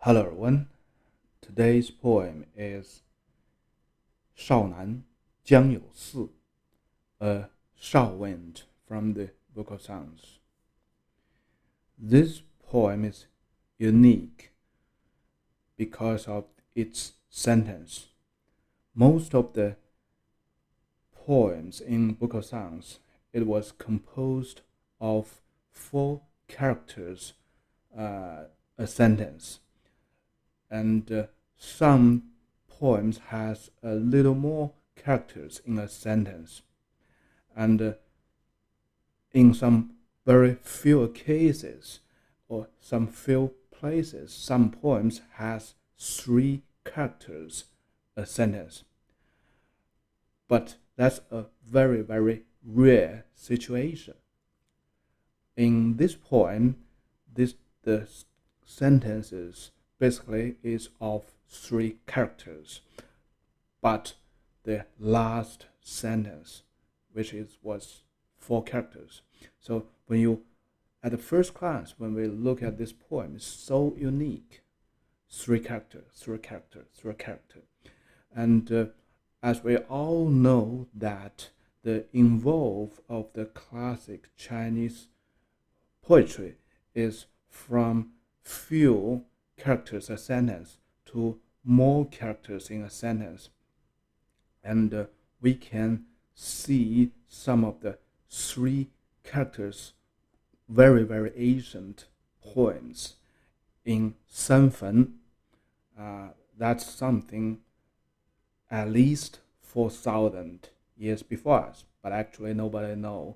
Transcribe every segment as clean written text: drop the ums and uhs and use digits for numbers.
Hello everyone. Today's poem is 少南江有寺, a Shao Wind from the Book of Songs. This poem is unique because of its sentence. Most of the poems in Book of Songs, it was composed of 4 characters, a sentence. And some poems has a little more characters in a sentence, and in some very few cases or some few places, some poems has 3 characters a sentence. But that's a very, very rare situation. In this poem, the sentences basically is of 3 characters, but the last sentence, which was 4 characters. So at the first glance, when we look at this poem, it's so unique. 3 characters, 3 characters, 3 characters. And as we all know that the involve of the classic Chinese poetry is from few characters a sentence to more characters in a sentence, and we can see some of the 3 characters very, very ancient poems in Sanfen. That's something at least 4,000 years before us, but actually nobody know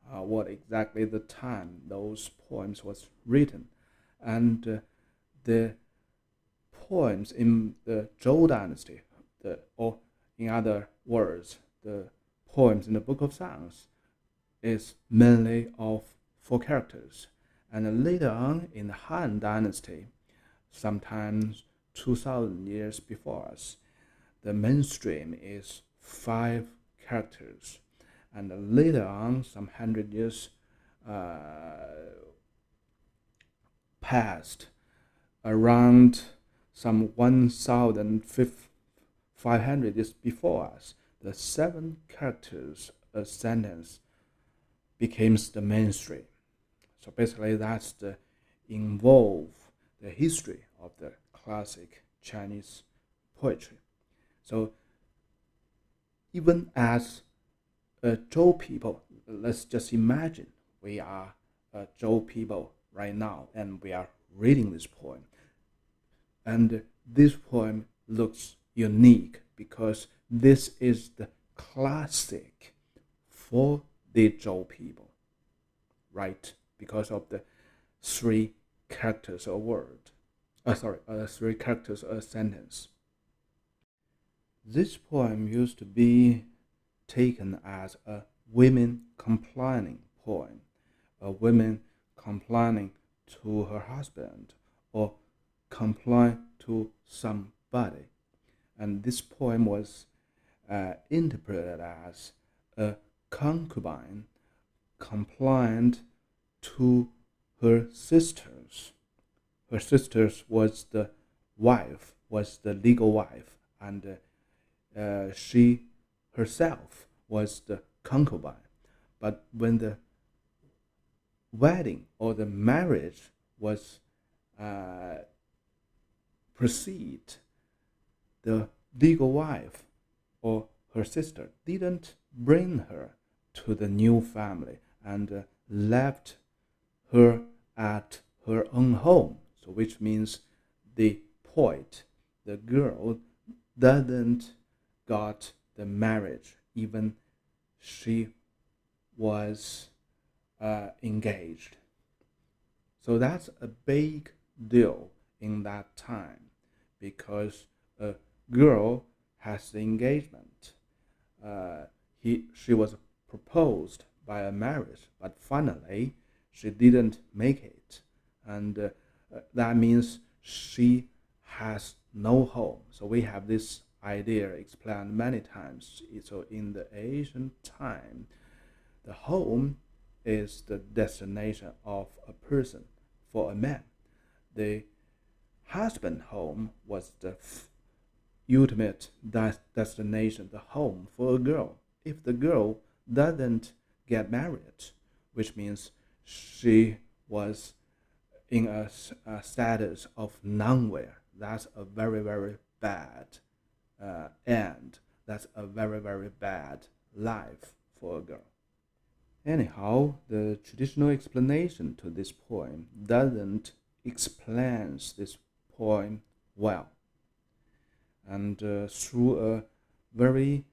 what exactly the time those poems was written. And the poems in the Zhou dynasty, or in other words, the poems in the Book of Songs, is mainly of 4 characters. And later on in the Han dynasty, sometimes 2,000 years before us, the mainstream is 5 characters. And later on, some 100 years past, around some 1,500 years before us, the 7 characters a sentence becomes the mainstream. So basically, that's the history of the classic Chinese poetry. So even as a Zhou people, let's just imagine we are a Zhou people right now, and we are reading this poem. And this poem looks unique because this is the classic for the Zhou people, right? Because of the 3 characters a word. 3 characters a sentence. This poem used to be taken as a women complaining poem, a woman complaining to her husband or complain to somebody. And this poem was interpreted as a concubine complained to her sisters. Her sisters was the wife, was the legal wife, and she herself was the concubine. But when the wedding or the marriage was proceed, the legal wife or her sister didn't bring her to the new family and left her at her own home. So which means the poet, the girl, doesn't got the marriage even she was engaged. So that's a big deal in that time because a girl has the engagement. She was proposed by a marriage, but finally she didn't make it, and that means she has no home. So we have this idea explained many times. So in the ancient time, the home is the destination of a person for a man. The husband home was the ultimate destination, the home for a girl. If the girl doesn't get married, which means she was in a status of nowhere, that's a very, very bad end. That's a very, very bad life for a girl. Anyhow, the traditional explanation to this poem doesn't explain this poem well. And through a very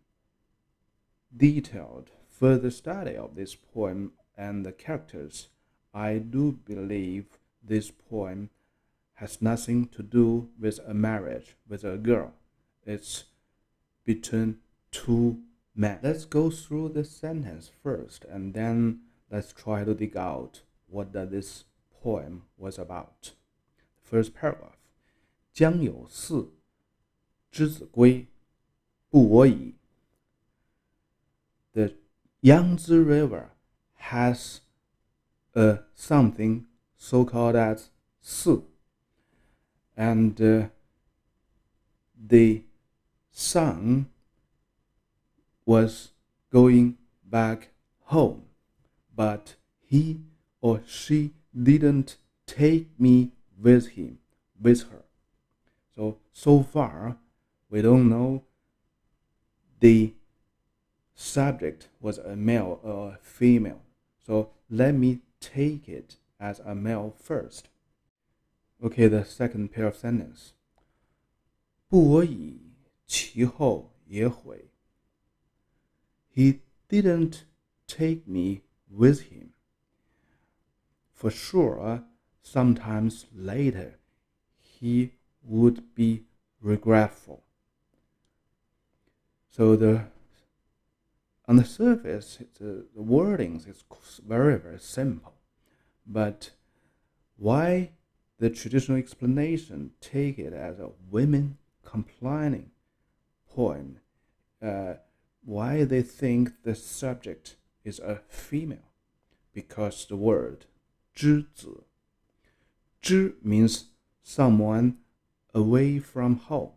detailed further study of this poem and the characters, I do believe this poem has nothing to do with a marriage with a girl. It's between two men. Let's go through the sentence first, and then let's try to dig out what this poem was about. First paragraph. 将有四之子归，不我已. The Yangtze River has a something so-called as 四, and the son was going back home, but he or she didn't take me with her. So far, we don't know the subject was a male or a female. So let me take it as a male first. Okay, the second pair of sentence. 不我已，其后也悔. He didn't take me with him. For sure, sometimes later, he would be regretful. So on the surface, the wordings is very, very simple. But why the traditional explanation take it as a women complaining poem? Why they think the subject is a female? Because the word 之子, 之 means someone away from home.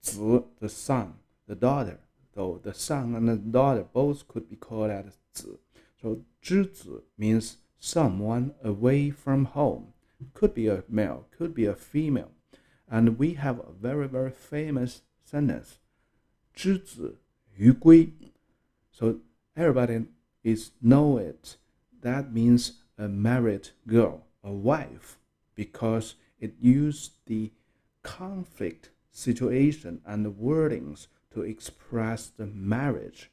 子, the son, the daughter. Though the son and the daughter both could be called as 子. So 之子 means someone away from home. Could be a male, could be a female. And we have a very, very famous sentence. 之子于归. So everybody know it. That means a married girl, a wife, because it used the conflict situation and the wordings to express the marriage.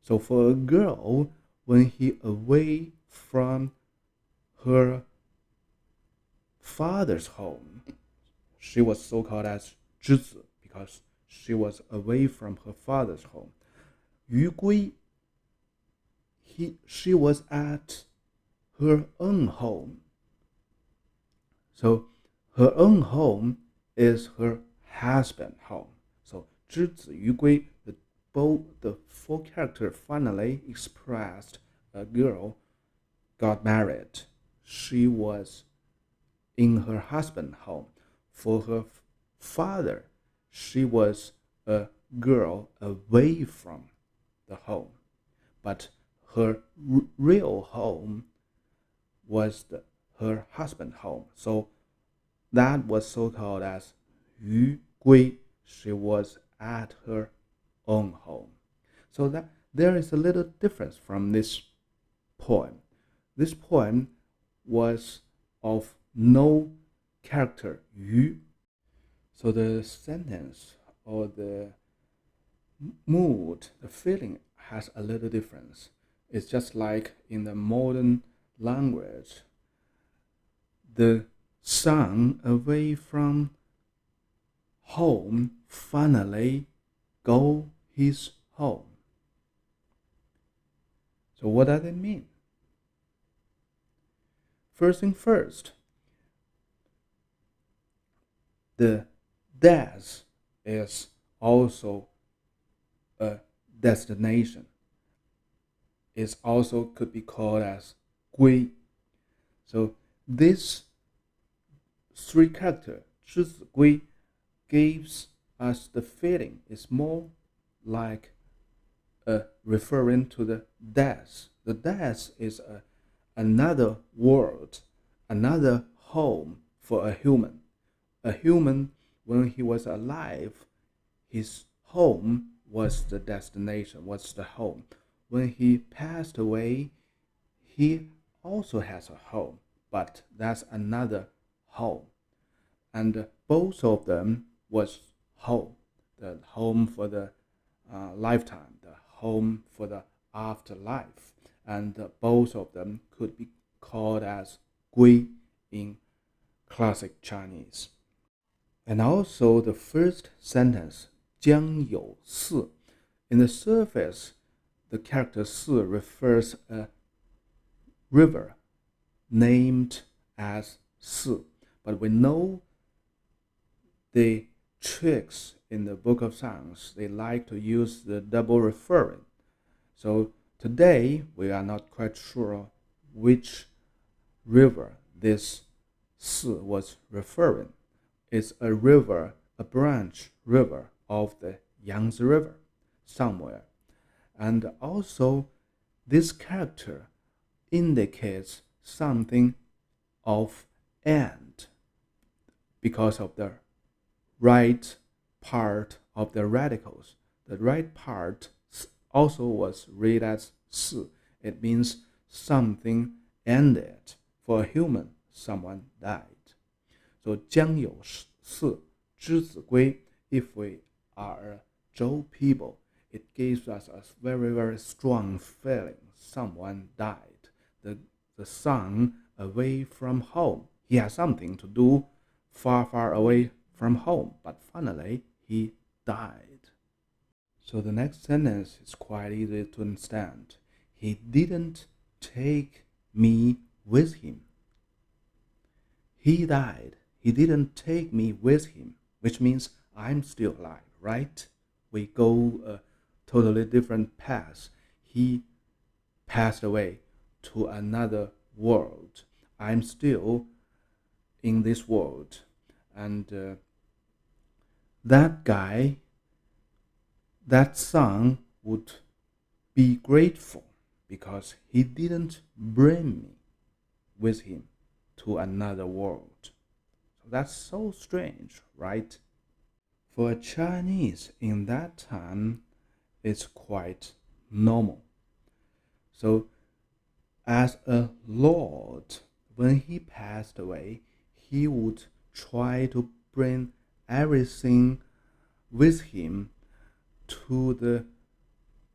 So for a girl, when he away from her father's home, she was so-called as 之子 because she was away from her father's home. 于归, she was at her own home. So her own home is her husband's home. So 之子于归, the full character finally expressed a girl got married. She was in her husband's home. For her father, she was a girl away from the home. But her real home was her husband's home. So that was so-called as 于归. She was at her own home. So that there is a little difference from this poem. This poem was of no character 于. So the sentence or the mood, the feeling has a little difference. It's just like in the modern language, the son away from home finally go his home. So what does it mean? First thing first, the death is also a destination. It also could be called as 归. So this three characters, 之子归 gives us the feeling it's more like referring to the death. The death is another world, another home for a human. A human, when he was alive, his home was the destination, was the home. When he passed away, he also has a home, but that's another home. And both of them was home, the home for the lifetime, the home for the afterlife. And both of them could be called as 归 in classic Chinese. And also the first sentence, 江有寺. In the surface, the character 寺 refers a river named as 寺. But we know the tricks in the Book of Songs, they like to use the double referring. So today, we are not quite sure which river this 寺 was referring. It's a river, a branch river of the Yangtze River somewhere. And also, this character indicates something of end because of the right part of the radicals. The right part also was read as 死. It means something ended. For a human, someone died. So 江有寺之子归, if we are a Zhou people, it gives us a very, very strong feeling. Someone died. The son away from home. He has something to do far, far away from home, but finally he died. So the next sentence is quite easy to understand. He didn't take me with him. He died. He didn't take me with him, which means I'm still alive, right? We go a totally different path. He passed away to another world. I'm still in this world. And that guy, that son would be grateful because he didn't bring me with him to another world. So that's so strange, right? For a Chinese in that time, it's quite normal. So as a lord, when he passed away, he would try to bring everything with him to the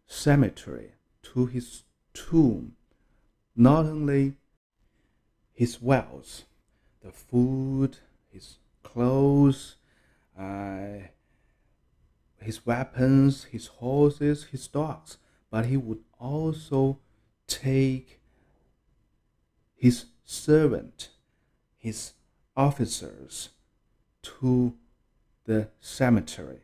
cemetery, to his tomb. Not only his wealth, the food, his clothes, his weapons, his horses, his dogs, but he would also take his servant, his officers to the cemetery.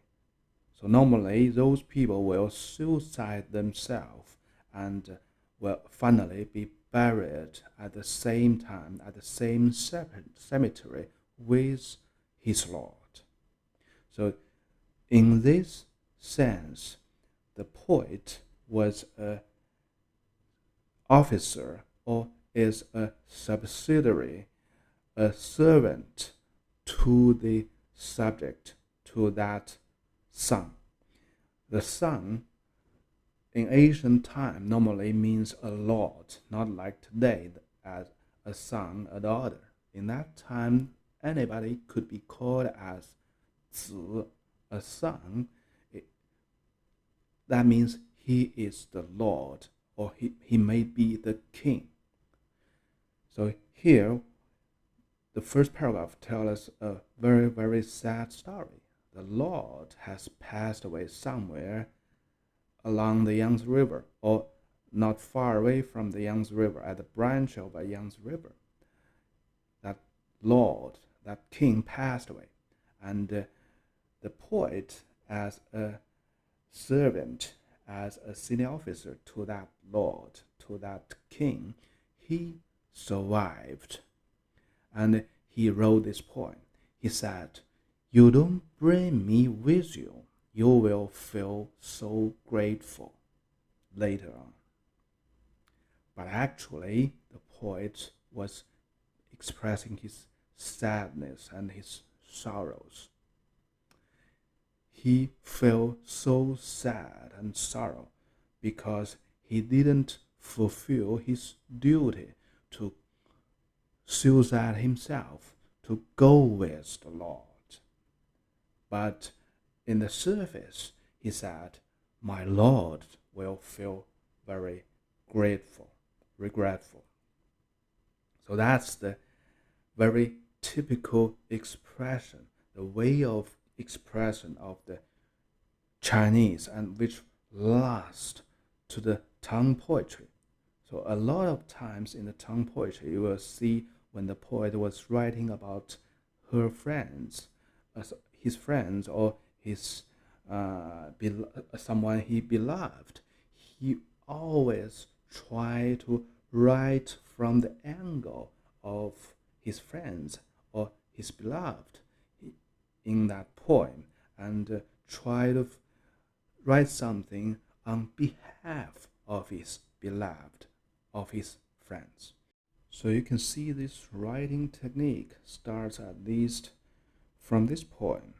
So normally those people will suicide themselves and will finally be buried at the same time, at the same cemetery with his Lord. So in this sense, the poet was an officer or is a subsidiary, a servant to the subject, to that son. The son in ancient time normally means a lord, not like today as a son, a daughter. In that time, anybody could be called as 子, a son. That means he is the lord, or he may be the king. So here, the first paragraph tells us a very, very sad story. The Lord has passed away somewhere along the Yangtze River, or not far away from the Yangtze River, at the branch of the Yangtze River. That Lord, that king passed away. And the poet, as a servant, as a senior officer to that Lord, to that king, he survived. And he wrote this poem. he said, "You don't bring me with you. You will feel so grateful later on." But actually, the poet was expressing his sadness and his sorrows. He felt so sad and sorrow because he didn't fulfill his duty to suicide himself, to go with the Lord. But in the surface, he said, "My Lord will feel very regretful." So that's the very typical expression, the way of expression of the Chinese, and which lasts to the tongue poetry. So a lot of times in the tongue poetry, you will see when the poet was writing about her friends, his friends, or his someone he beloved, he always tried to write from the angle of his friends or his beloved in that poem, and try to write something on behalf of his beloved, of his friends. So you can see this writing technique starts at least from this poem.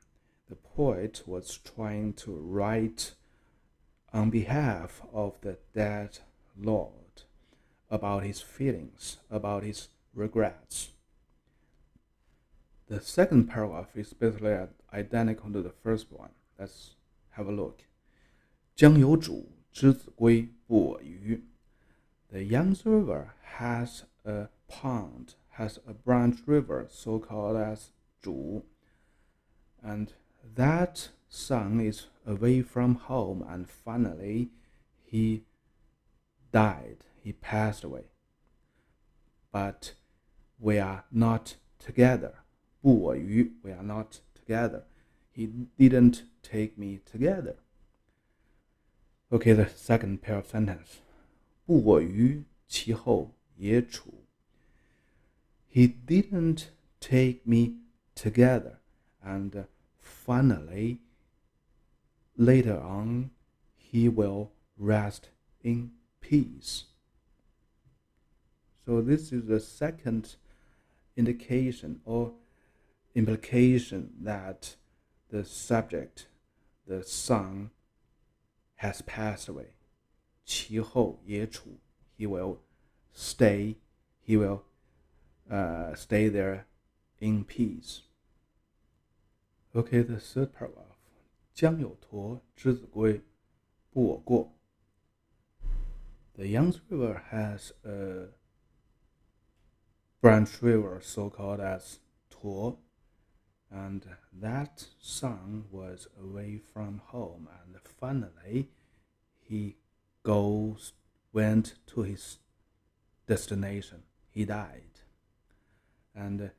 The poet was trying to write on behalf of the dead Lord about his feelings, about his regrets. The second paragraph is basically identical to the first one. Let's have a look. 江有主，之子归，不我与。The Yangtze River has a pond, has a branch river, so called as 主, and that son is away from home, and finally he died, he passed away. But we are not together. 不我与, we are not together. He didn't take me together. Okay, the second pair of sentence. 不我与，其后也处. He didn't take me together, and finally, later on, he will rest in peace. So this is the second indication or implication that the subject, the son, has passed away. 其后也处. He will stay there in peace. Okay, the third paragraph. 江有驼，之子归，不我过. The Yangtze River has a branch river so called as 驼, and that son was away from home, and finally he went to his destination. He died, and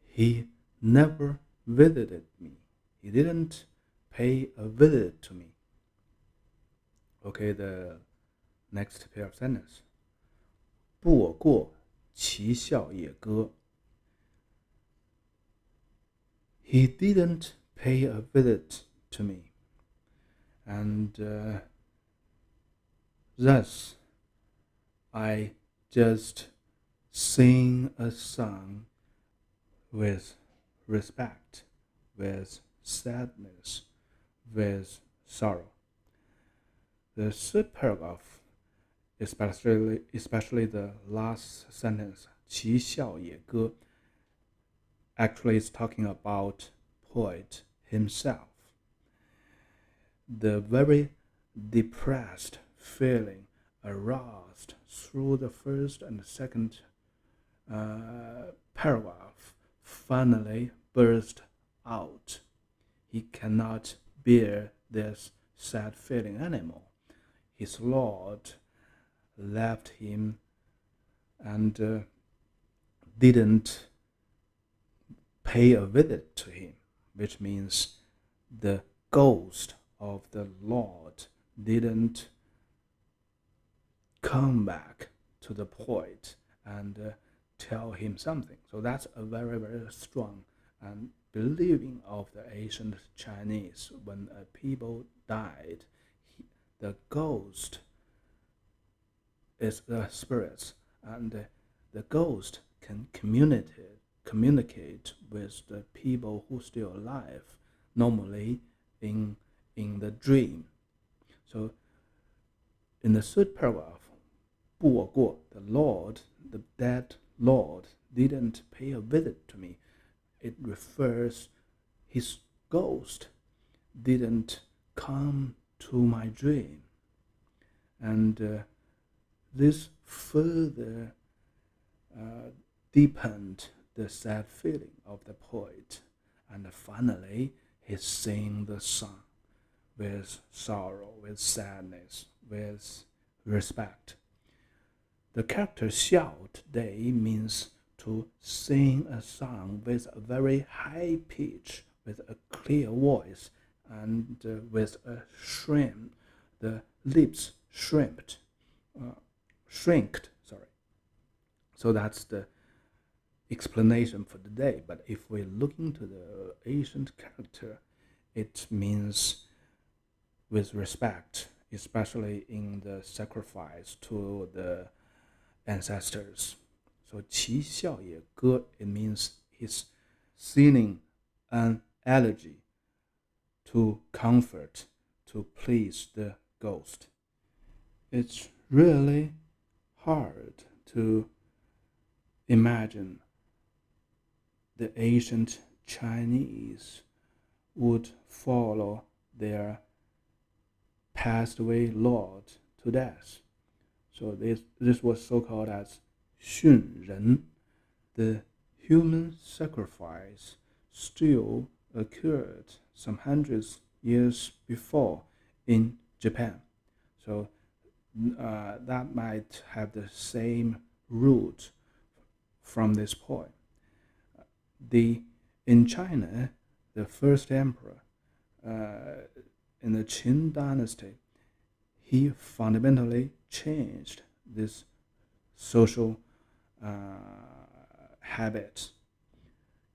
he never visited me. He didn't pay a visit to me. Okay, the next pair of sentences. 不我过，其啸也歌. He didn't pay a visit to me, and thus I just sing a song with respect, with sadness, with sorrow. The third paragraph, especially the last sentence, 其啸也歌, actually is talking about poet himself. The very depressed feeling aroused through the first and second paragraph finally burst out. He cannot bear this sad feeling anymore. His Lord left him and didn't pay a visit to him, which means the ghost of the Lord didn't come back to the poet and tell him something. So that's a very, very strong and believing of the ancient Chinese. When a people died, the ghost is the spirits, and the ghost can communicate with the people who still alive, normally in the dream. So in the third paragraph, 不我过, the dead Lord, didn't pay a visit to me. It refers his ghost didn't come to my dream. And this further deepened the sad feeling of the poet. And finally, he sang the song with sorrow, with sadness, with respect. The character Xiao today means to sing a song with a very high pitch, with a clear voice, and with a shrimp, the lips shrinked. So that's the explanation for the day. But if we look into the ancient character, it means with respect, especially in the sacrifice to the ancestors. So 其啸也歌, it means he's singing an elegy to comfort, to please the ghost. It's really hard to imagine the ancient Chinese would follow their passed away lord to death. So this was so-called as 殉人. The human sacrifice still occurred some hundreds years before in Japan. So that might have the same root from this poem. In China, the first emperor in the Qin dynasty, he fundamentally changed this social habits.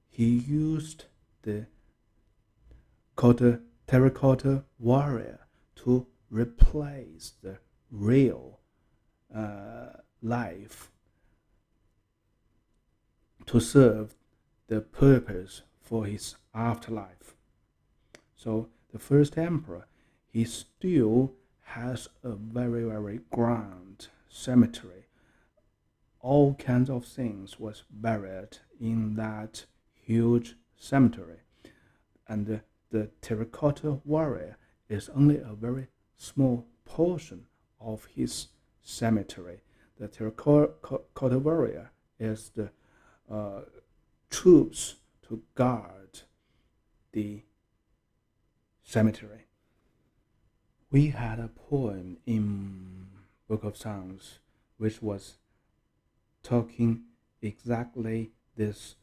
He used the terracotta warrior to replace the real life, to serve the purpose for his afterlife. So the first emperor, he still has a very, very grand cemetery. All kinds of things was buried in that huge cemetery. And the terracotta warrior is only a very small portion of his cemetery. The terracotta warrior is the troops to guard the cemetery. We had a poem in Book of Songs which was talking exactly this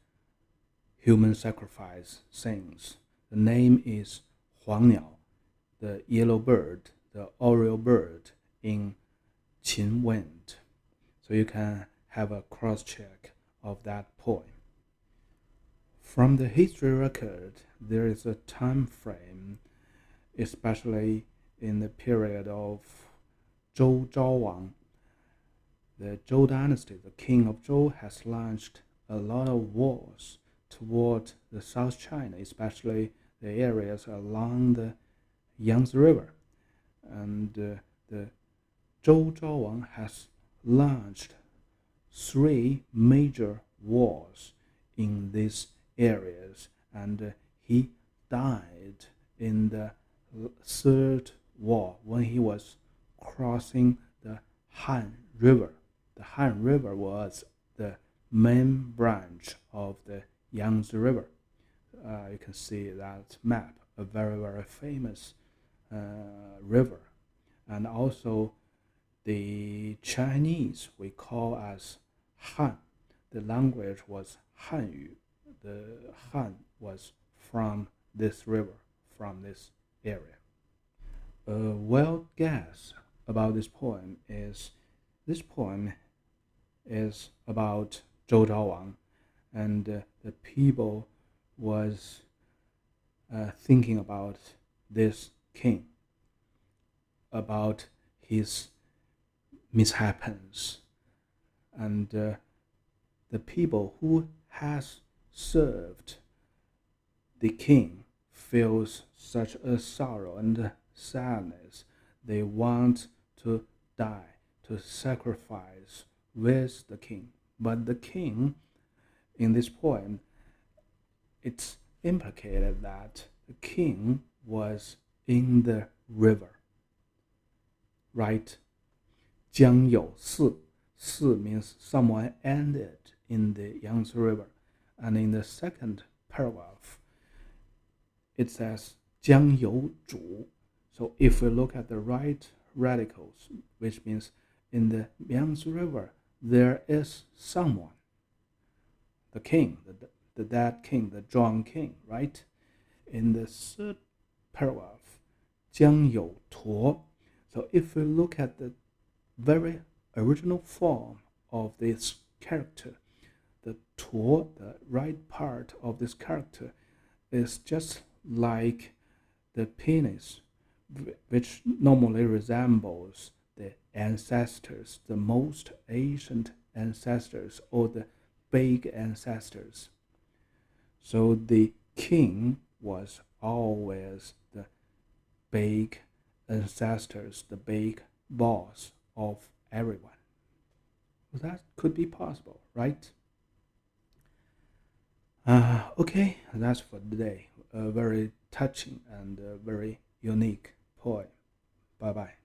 human sacrifice things. The name is 黄鸟, the yellow bird, the oriole bird in Qin Wind. So you can have a cross-check of that poem. From the history record, there is a time frame, especially in the period of Zhou Zhaowang. The Zhou dynasty, the king of Zhou, has launched a lot of wars toward the South China, especially the areas along the Yangtze River. And the Zhou Zhaowang has launched 3 major wars in these areas, and he died in the 3rd war when he was crossing the Han River. The Han River was the main branch of the Yangtze River. You can see that map, a very, very famous river. And also the Chinese we call as Han. The language was Hanyu. The Han was from this river, from this area. A wild guess about this poem is about Zhou Zhaowang, and the people was thinking about this king, about his mishaps, and the people who has served the king feels such a sorrow and sadness. They want to die, to sacrifice with the king. But the king, in this poem, it's implicated that the king was in the river, right? 江有四. 四 means someone ended in the Yangtze River. And in the second paragraph, it says 江有主. So if we look at the right radicals, which means in the Yangtze River, there is someone, the king, the dead king, the drunk king, right? In the third paragraph, 江有驼. So if we look at the very original form of this character, the 驼, the right part of this character, is just like the penis, which normally resembles the ancestors, the most ancient ancestors, or the big ancestors. So the king was always the big ancestors, the big boss of everyone. Well, that could be possible, right? Okay, that's for today. A very touching and very unique poem. Bye-bye.